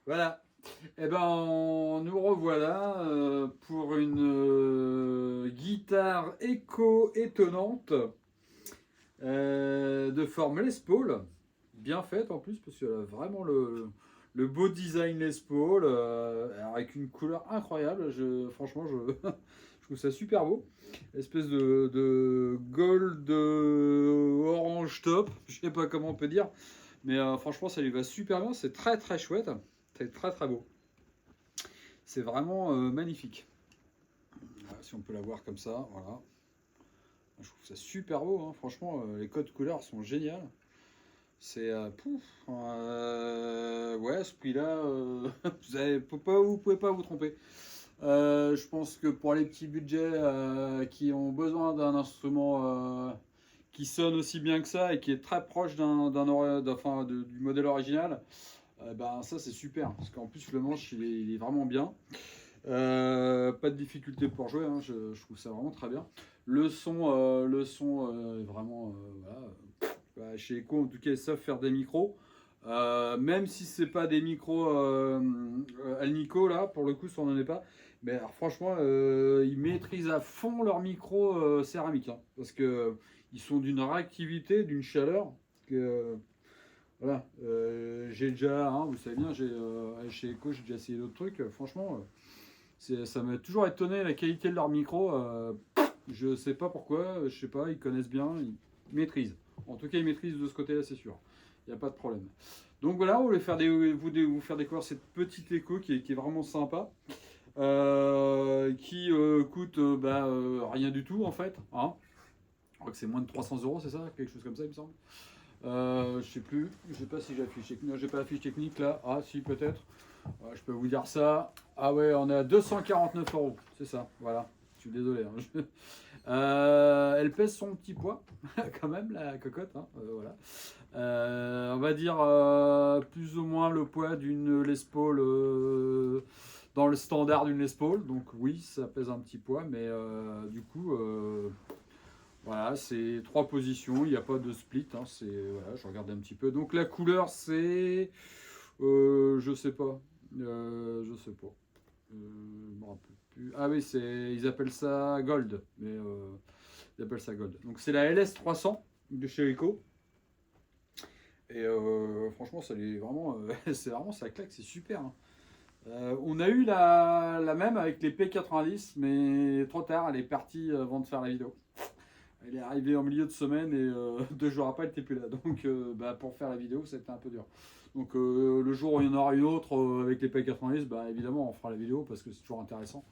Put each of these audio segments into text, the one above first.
Voilà. Eh ben, nous revoilà pour une guitare écho étonnante de forme Les Paul. Bien faite en plus, parce qu'elle a vraiment le beau design Les Paul, avec une couleur incroyable. Franchement, je trouve ça super beau. Espèce de gold orange top, je sais pas comment on peut dire. Mais franchement, ça lui va super bien. C'est très très chouette. C'est très très beau. C'est vraiment magnifique. Voilà, si on peut la voir comme ça, voilà. Je trouve ça super beau, hein. Franchement, les codes couleurs sont géniales. C'est pouf, ouais, à ce prix-là, vous pouvez pas vous tromper. Je pense que pour les petits budgets qui ont besoin d'un instrument qui sonne aussi bien que ça et qui est très proche du modèle original, ben ça c'est super parce qu'en plus le manche il est vraiment bien. Pas de difficulté pour jouer, hein, je trouve ça vraiment très bien. Le son est vraiment voilà. Chez Echo, en tout cas, ils savent faire des micros. Même si c'est pas des micros Alnico là, pour le coup, ça n'en est pas. Mais alors, franchement, ils maîtrisent à fond leur micro céramique, hein, parce que ils sont d'une réactivité, d'une chaleur que voilà. J'ai déjà, hein, vous savez bien, chez Echo, j'ai déjà essayé d'autres trucs. Franchement, ça m'a toujours étonné la qualité de leur micro. Je sais pas pourquoi, je sais pas, ils connaissent bien, ils maîtrisent. En tout cas, ils maîtrisent de ce côté-là, c'est sûr. Il n'y a pas de problème. Donc voilà, on voulait vous faire découvrir cette petite écho qui est vraiment sympa, qui coûte rien du tout en fait, hein. Je crois que c'est moins de 300 euros, c'est ça? Quelque chose comme ça, il me semble. Je sais plus, je sais pas si j'ai la fiche technique. Non, j'ai pas la fiche technique là. Ah, si, peut-être. Ouais, je peux vous dire ça. Ah ouais, on est à 249 euros. C'est ça, voilà. Je suis désolé, hein. Elle pèse son petit poids, quand même, la cocotte, hein. Voilà. On va dire plus ou moins le poids d'une Les Paul dans le standard d'une Les Paul. Donc oui, ça pèse un petit poids, mais du coup, voilà, c'est trois positions. Il n'y a pas de split, hein. Voilà, je regarde un petit peu. Donc la couleur, c'est, je sais pas, je sais pas. Je me rappelle plus. Ah oui, ils appellent ça Gold, mais ils appellent ça Gold. Donc c'est la LS 300 de chez Ricoh. Et franchement, c'est vraiment ça claque, c'est super, hein. On a eu la même avec les P90, mais trop tard, elle est partie avant de faire la vidéo. Elle est arrivée en milieu de semaine et 2 jours après, elle n'était plus là. Donc, pour faire la vidéo, c'était un peu dur. Donc, le jour où il y en aura une autre avec les P90, évidemment, on fera la vidéo parce que c'est toujours intéressant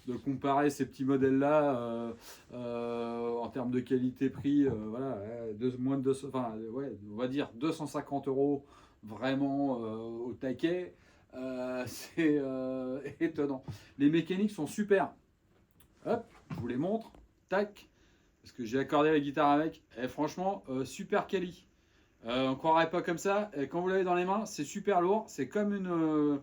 de comparer ces petits modèles-là en termes de qualité-prix. Voilà, moins de 200, enfin, ouais, on va dire 250 euros vraiment au taquet. C'est étonnant. Les mécaniques sont super. Hop, je vous les montre. Tac. Parce que j'ai accordé la guitare avec. Et franchement, super quali. On ne croirait pas comme ça. Et quand vous l'avez dans les mains, c'est super lourd. C'est comme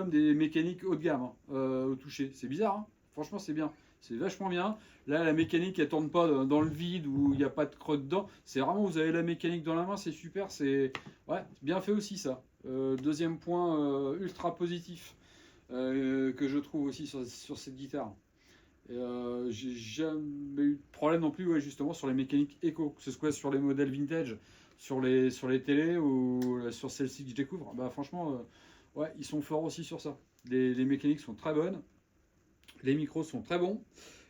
des mécaniques haut de gamme, hein, au toucher. C'est bizarre, hein. Franchement, c'est bien. C'est vachement bien. Là, la mécanique, elle tourne pas dans le vide où il n'y a pas de creux dedans. C'est vraiment, vous avez la mécanique dans la main, c'est super. C'est ouais, bien fait aussi ça. Deuxième point ultra positif que je trouve aussi sur cette guitare. J'ai jamais eu de problème non plus, ouais, justement, sur les mécaniques éco, que ce soit sur les modèles vintage, sur les télés ou sur celle-ci que je découvre. Bah, franchement, ouais, ils sont forts aussi sur ça. Les mécaniques sont très bonnes, les micros sont très bons.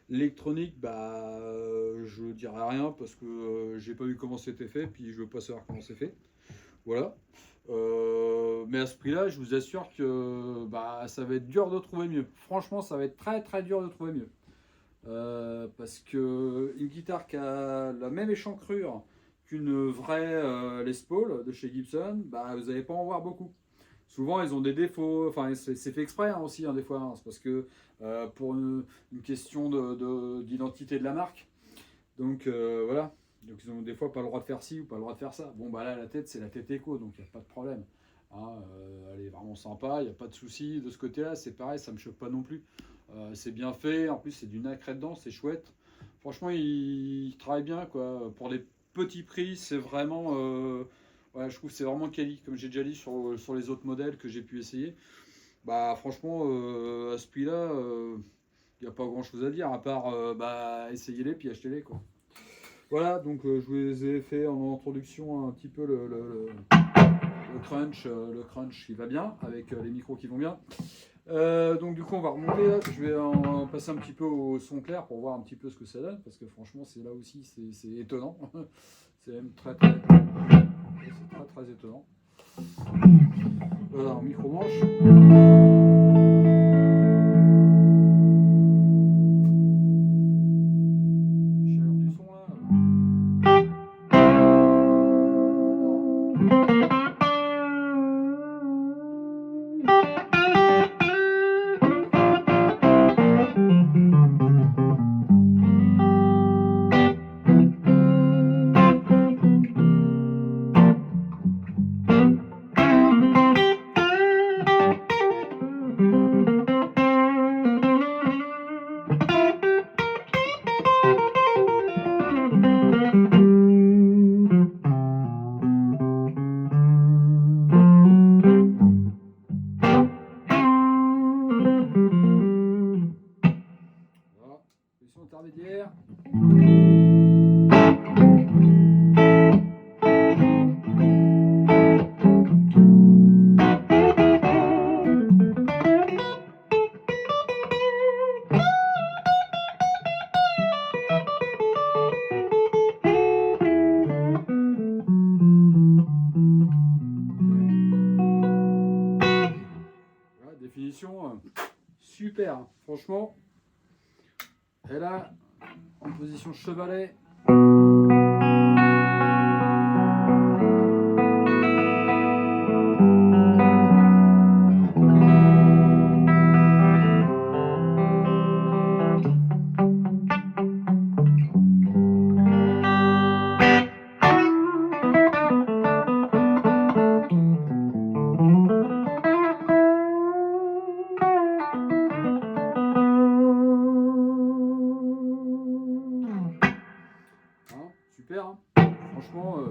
L'électronique, je dirais rien parce que j'ai pas vu comment c'était fait, puis je veux pas savoir comment c'est fait. Voilà. Mais à ce prix-là, je vous assure que ça va être dur de trouver mieux. Franchement, ça va être très très dur de trouver mieux. Parce que une guitare qui a la même échancrure qu'une vraie Les Paul de chez Gibson, vous n'allez pas en voir beaucoup. Souvent, ils ont des défauts. Enfin, c'est fait exprès, hein, aussi, hein, des fois, hein. C'est parce que pour une question d'identité de la marque. Donc voilà. Donc ils ont des fois pas le droit de faire ci ou pas le droit de faire ça. Bon, là, la tête, c'est la tête écho, donc il n'y a pas de problème, hein. Elle est vraiment sympa, il n'y a pas de souci de ce côté-là. C'est pareil, ça me choque pas non plus. C'est bien fait, en plus c'est du nacré dedans, c'est chouette. Franchement, il travaille bien, quoi. Pour des petits prix, c'est vraiment Ouais, je trouve que c'est vraiment quali, comme j'ai déjà dit sur les autres modèles que j'ai pu essayer. Bah franchement, à ce prix-là, il n'y a pas grand-chose à dire, à part bah, essayez-les puis achetez-les, quoi. Voilà, donc je vous ai fait en introduction un petit peu le crunch qui va bien, avec les micros qui vont bien. Donc du coup on va remonter là. Je vais en passer un petit peu au son clair pour voir un petit peu ce que ça donne, parce que franchement c'est là aussi c'est étonnant. C'est même très étonnant. Voilà, en micro manche. La chaleur du son là. Voilà, position intermédiaire. Voilà, définition super, hein. Franchement. Et là, en position chevalet. Hein, super, hein. Franchement. Ouais.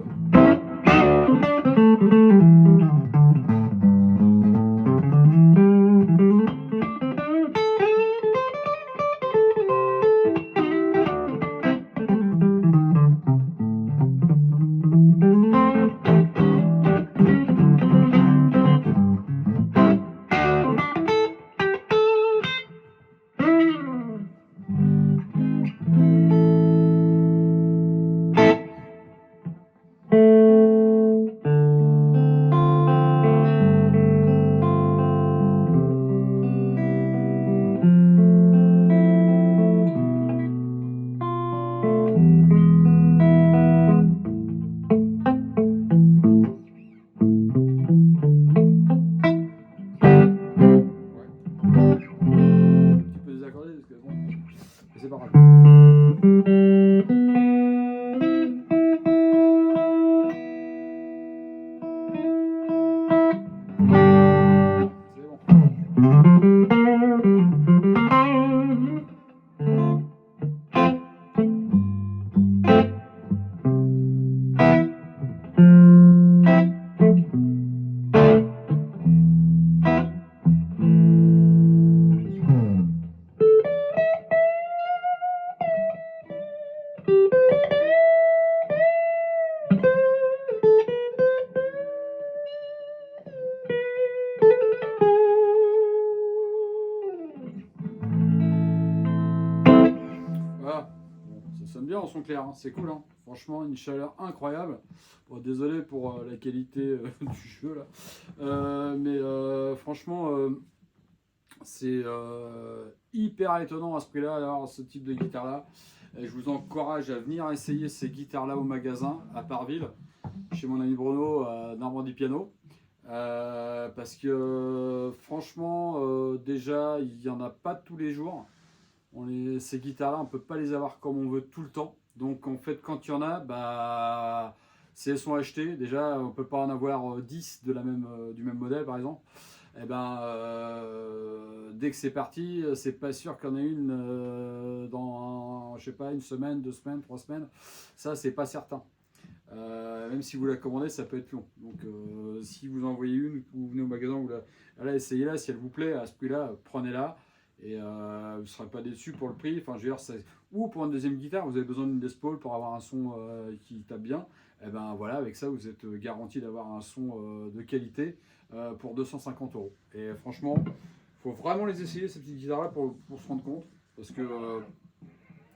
Un petit peu désaccordé parce que bon. Mais c'est pas grave. C'est bon. Voilà. Bon, ça sonne bien en son clair, hein. C'est cool, hein. Franchement, une chaleur incroyable. Bon, désolé pour la qualité du jeu là. Mais franchement, c'est hyper étonnant à ce prix-là, alors ce type de guitare-là. Et je vous encourage à venir essayer ces guitares-là au magasin à Parville, chez mon ami Bruno à Normandie Piano. Parce que franchement, déjà, il n'y en a pas tous les jours. Ces guitares-là, on ne peut pas les avoir comme on veut tout le temps. Donc en fait, quand il y en a, bah, si elles sont achetées, déjà, on ne peut pas en avoir 10 du même modèle, par exemple. Et ben, dès que c'est parti, c'est pas sûr qu'il y en ait une dans, je sais pas, une semaine, 2 semaines, 3 semaines. Ça, c'est pas certain. Même si vous la commandez, ça peut être long. Donc si vous en envoyez une, vous venez au magasin, essayez-la, si elle vous plaît, à ce prix-là, prenez-la. Et vous ne serez pas déçu pour le prix. Enfin, je veux dire, ou pour une deuxième guitare, vous avez besoin d'une Des Paul pour avoir un son qui tape bien. Et ben voilà, avec ça, vous êtes garanti d'avoir un son de qualité pour 250 euros. Et franchement, il faut vraiment les essayer, ces petites guitares-là, pour se rendre compte. Parce que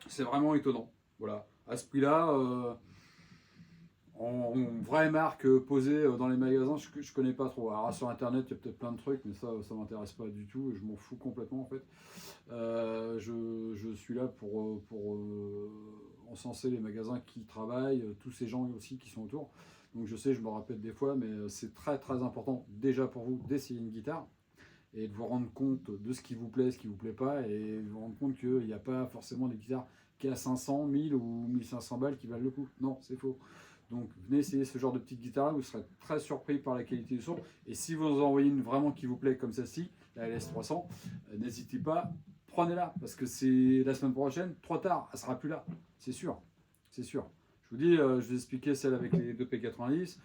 c'est vraiment étonnant. Voilà, à ce prix-là, en vraie marque posée dans les magasins, je connais pas trop. Alors sur internet, il y a peut-être plein de trucs, mais ça m'intéresse pas du tout. Je m'en fous complètement en fait. Je suis là pour encenser les magasins qui travaillent, tous ces gens aussi qui sont autour. Donc je sais, je me répète des fois, mais c'est très très important déjà pour vous d'essayer une guitare et de vous rendre compte de ce qui vous plaît, ce qui vous plaît pas, et de vous rendre compte qu'il n'y a pas forcément des guitares qui à 500, 1000 ou 1500 balles qui valent le coup. Non, c'est faux. Donc venez essayer ce genre de petite guitare, vous serez très surpris par la qualité du son. Et si vous en envoyez une vraiment qui vous plaît comme celle-ci, la LS300, n'hésitez pas, prenez-la, parce que c'est la semaine prochaine, trop tard, elle sera plus là, c'est sûr, c'est sûr. Je vous dis, je vous ai expliqué celle avec les 2P90.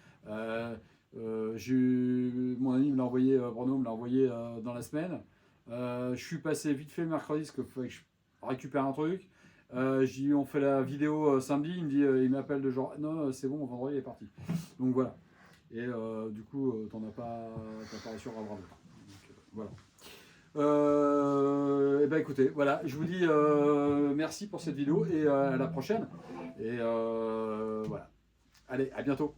Mon ami me l'a envoyé, Bruno me l'a envoyé dans la semaine. Je suis passé vite fait mercredi parce qu'il fallait que je récupère un truc. On fait la vidéo samedi, il m'appelle de genre non c'est bon, vendredi il est parti. Donc voilà. Et du coup t'as pas reçu à bras d'autre. Voilà. Et ben écoutez, voilà, je vous dis merci pour cette vidéo et à la prochaine. Et voilà. Allez, à bientôt.